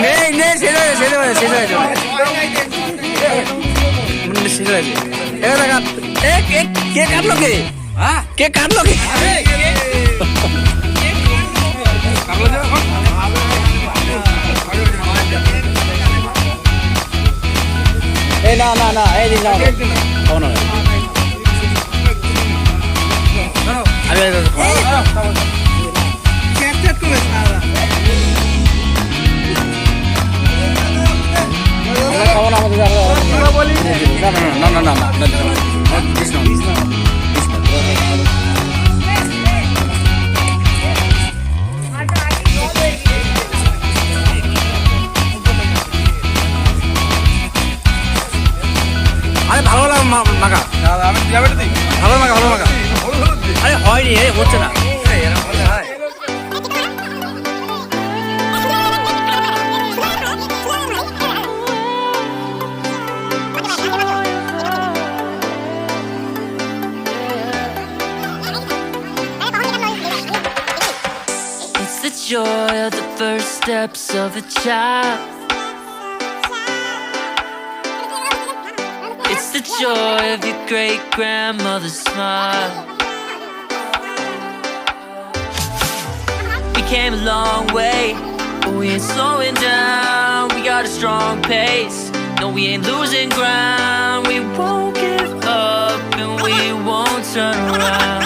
নেই নেই সেটা সেটা সেটা সেটা এবার দেখা কে কাটলো কে কে কাটলো কে এই না না না এই দিন না না আরে ক্যাপচার করে সারা খাওয়া না আমাদের না না না না না আরে ভালো মাখা ভালো মাখা ভালো মাখা আরে হয়নি রে হচ্ছে না It's the joy of the first steps of a child. It's the joy of your great-grandmother's smile. We came a long way, but we ain't slowing down. We got a strong pace, no we ain't losing ground. We won't give up and we won't turn around.